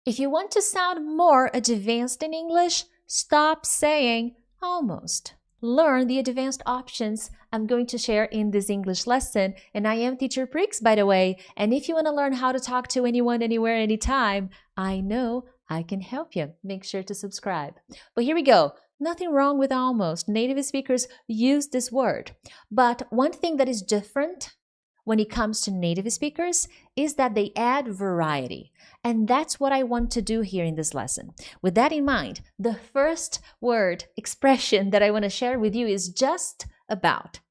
If you want to sound more advanced in English, stop saying almost. Learn the advanced options I'm going to share in this English lesson. And I am Teacher Prix, by the way. And if you want to learn how to talk to anyone, anywhere, anytime, I know I can help you. Make sure to subscribe. But here we go. Nothing wrong with almost. Native speakers use this word. But one thing that is different when it comes to native speakers is that they add variety. And that's what I want to do here in this lesson. With that in mind, the first word expression that I want to share with you is just about.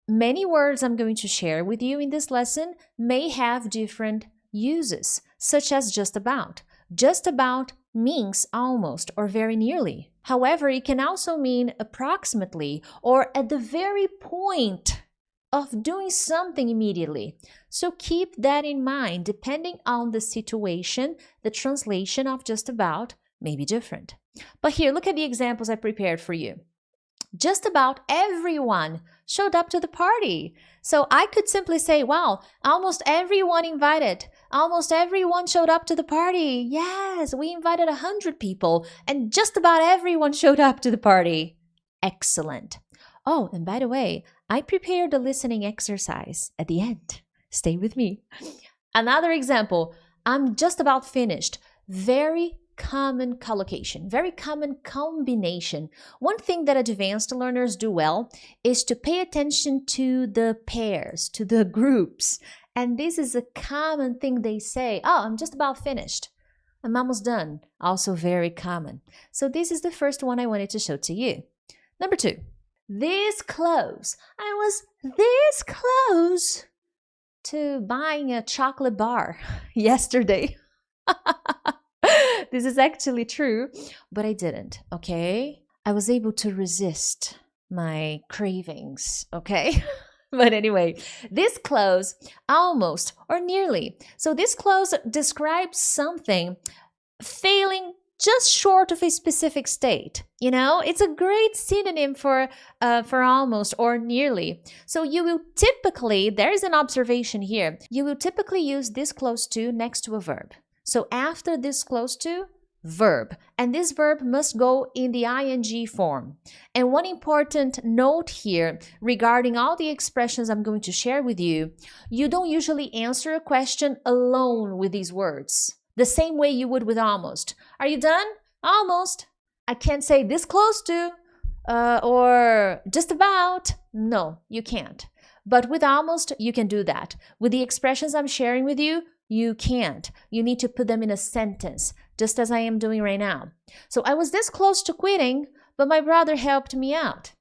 Many words I'm going to share with you in this lesson may have different uses, such as just about. Just about means almost or very nearly. However, it can also mean approximately or at the very point of doing something immediately. So keep that in mind. Depending on the situation, the translation of just about may be different. But here, look at the examples I prepared for you. Just about everyone showed up to the party. So I could simply say, wow, almost everyone invited. Almost everyone showed up to the party. Yes, we invited 100 people and just about everyone showed up to the party. Excellent. Oh, and by the way, I prepared a listening exercise at the end. Stay with me. Another example, I'm just about finished. Very common collocation, very common combination. One thing that advanced learners do well is to pay attention to the pairs, to the groups. And this is a common thing they say. Oh, I'm just about finished. I'm almost done. Also very common. So this is the first one I wanted to show to you. Number 2. This close. I was this close to buying a chocolate bar yesterday. This is actually true, but I didn't, okay? I was able to resist my cravings, okay? But anyway, this close, almost or nearly. So this close describes something failing just short of a specific state. You know, it's a great synonym for almost or nearly. So you will typically, there is an observation here, you will typically use this close to next to a verb. So after this close to, verb. And this verb must go in the ing form. And one important note here regarding all the expressions I'm going to share with you, you don't usually answer a question alone with these words. The same way you would with almost. Are you done? Almost. I can't say this close to or just about. No, you can't. But with almost, you can do that. With the expressions I'm sharing with you, you can't. You need to put them in a sentence, just as I am doing right now. So I was this close to quitting, but my brother helped me out.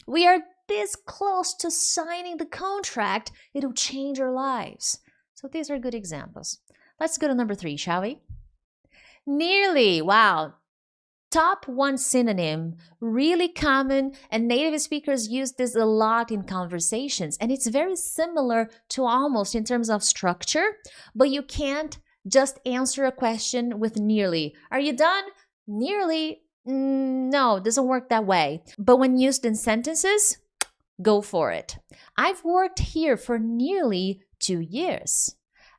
We are this close to signing the contract. It'll change our lives. So these are good examples. Let's go to number 3, shall we? Nearly. Wow. Top 1 synonym, really common, and native speakers use this a lot in conversations, and it's very similar to almost in terms of structure, but you can't just answer a question with nearly. Are you done? Nearly. No, it doesn't work that way. But when used in sentences, go for it. I've worked here for nearly 2 years.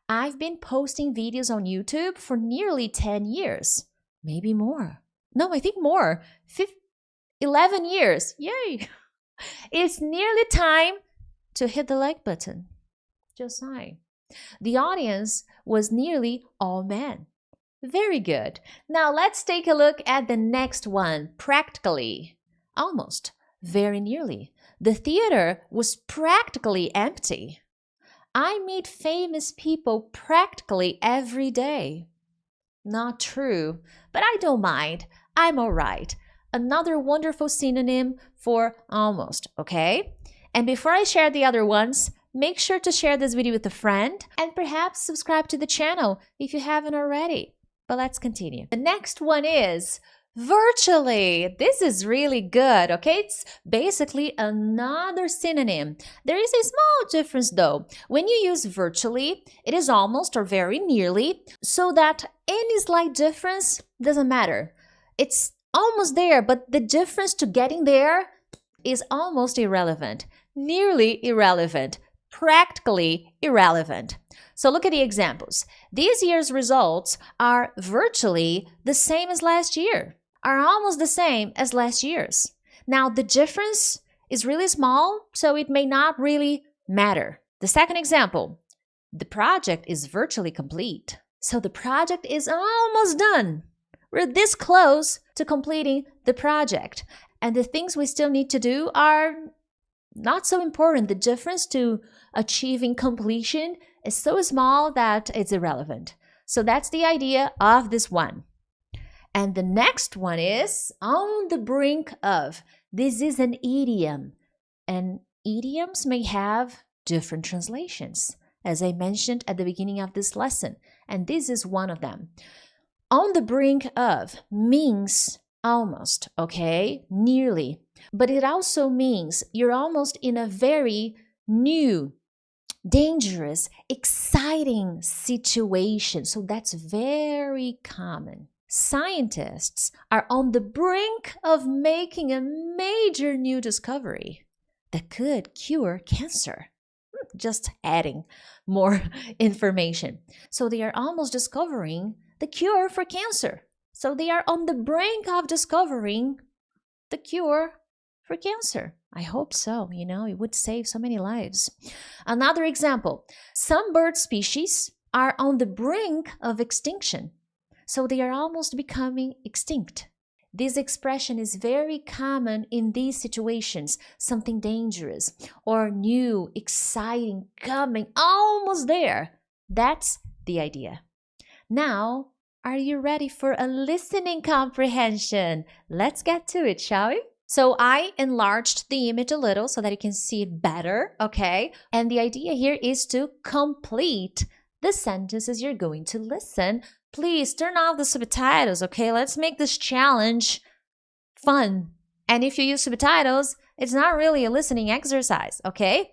I've been posting videos on YouTube for nearly 10 years, maybe more. No, I think more. 11 years. Yay! It's nearly time to hit the like button. Just saying. The audience was nearly all men. Very good. Now let's take a look at the next one. Practically. Almost. Very nearly. The theater was practically empty. I meet famous people practically every day. Not true, but I don't mind. I'm all right. Another wonderful synonym for almost, okay? And before I share the other ones, make sure to share this video with a friend and perhaps subscribe to the channel if you haven't already. But let's continue. The next one is virtually. This is really good, okay? It's basically another synonym. There is a small difference though. When you use virtually, it is almost or very nearly, so that any slight difference doesn't matter. It's almost there, but the difference to getting there is almost irrelevant, nearly irrelevant, practically irrelevant. So look at the examples. This year's results are virtually the same as last year, are almost the same as last year's. Now, the difference is really small, so it may not really matter. The second example, the project is virtually complete. So the project is almost done. We're this close to completing the project. And the things we still need to do are not so important. The difference to achieving completion is so small that it's irrelevant. So that's the idea of this one. And the next one is on the brink of. This is an idiom. And idioms may have different translations, as I mentioned at the beginning of this lesson. And this is one of them. On the brink of means almost, okay? Nearly. But it also means you're almost in a very new, dangerous, exciting situation. So that's very common. Scientists are on the brink of making a major new discovery that could cure cancer. Just adding more information. So they are almost discovering the cure for cancer. So they are on the brink of discovering the cure for cancer. I hope so. It would save so many lives. Another example, some bird species are on the brink of extinction. So they are almost becoming extinct. This expression is very common in these situations, something dangerous or new, exciting, coming, almost there. That's the idea. Now, are you ready for a listening comprehension? Let's get to it, shall we? So I enlarged the image a little so that you can see it better, okay? And the idea here is to complete the sentences you're going to listen. Please turn off the subtitles, okay? Let's make this challenge fun. And if you use subtitles, it's not really a listening exercise, okay?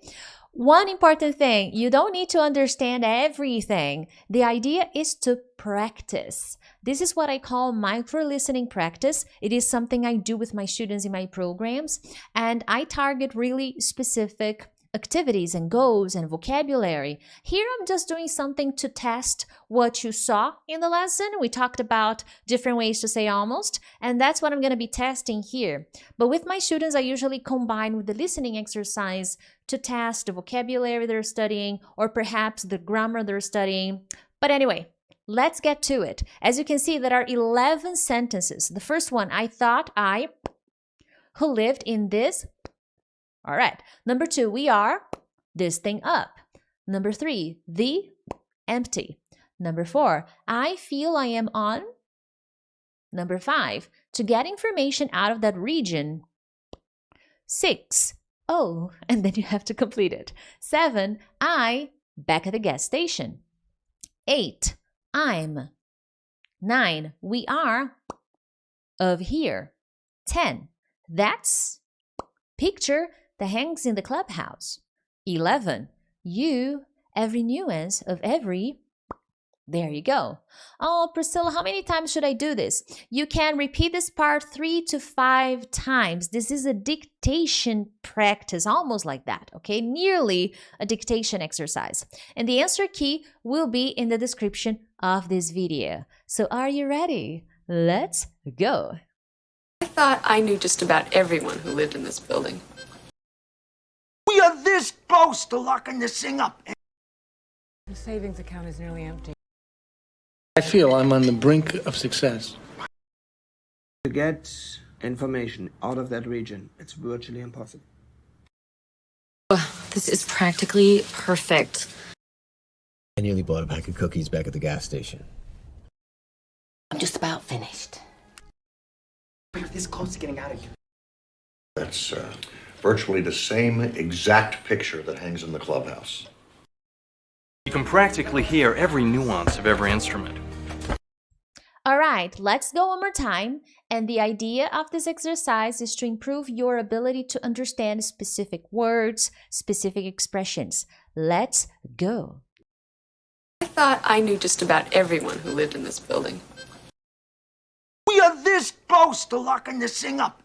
One important thing, you don't need to understand everything. The idea is to practice. This is what I call micro-listening practice. It is something I do with my students in my programs, and I target really specific activities and goals and vocabulary. Here I'm just doing something to test what you saw in the lesson. We talked about different ways to say almost, and that's what I'm going to be testing here. But with my students, I usually combine with the listening exercise to test the vocabulary they're studying or perhaps the grammar they're studying. But anyway, let's get to it. As you can see, there are 11 sentences. The first one, I thought I, who lived in this. All right. Number 2, we are this thing up. Number 3, the empty. Number 4, I feel I am on. Number 5, to get information out of that region. 6, oh, and then you have to complete it. 7, I, back at the gas station. 8, I'm. 9, we are of here. 10, that's picture that hangs in the clubhouse. 11, you, every nuance of every. There you go. Oh, Priscilla, how many times should I do this? You can repeat this part 3 to 5 times. This is a dictation practice, almost like that, okay? Nearly a dictation exercise. And the answer key will be in the description of this video. So are you ready? Let's go. I thought I knew just about everyone who lived in this building. We are this close to locking this thing up. The savings account is nearly empty. I feel I'm on the brink of success. To get information out of that region, it's virtually impossible. This is practically perfect. I nearly bought a pack of cookies back at the gas station. I'm just about finished. We're this close to getting out of here. That's virtually the same exact picture that hangs in the clubhouse. You can practically hear every nuance of every instrument. All right, let's go one more time. And the idea of this exercise is to improve your ability to understand specific words, specific expressions. Let's go. I thought I knew just about everyone who lived in this building. We are this close to locking this thing up.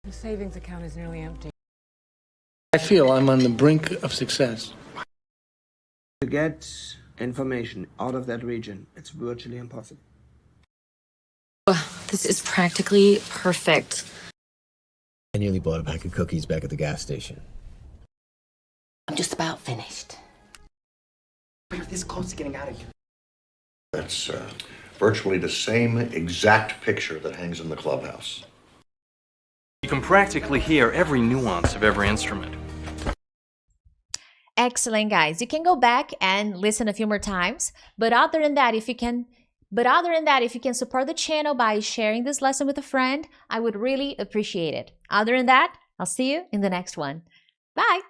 The savings account is nearly empty. I feel I'm on the brink of success. To get information out of that region, it's virtually impossible. This is practically perfect. I nearly bought a pack of cookies back at the gas station. I'm just about finished. We're this close to getting out of here. That's virtually the same exact picture that hangs in the clubhouse. You can practically hear every nuance of every instrument. Excellent, guys. You can go back and listen a few more times. But other than that, if you can support the channel by sharing this lesson with a friend, I would really appreciate it. Other than that, I'll see you in the next one. Bye.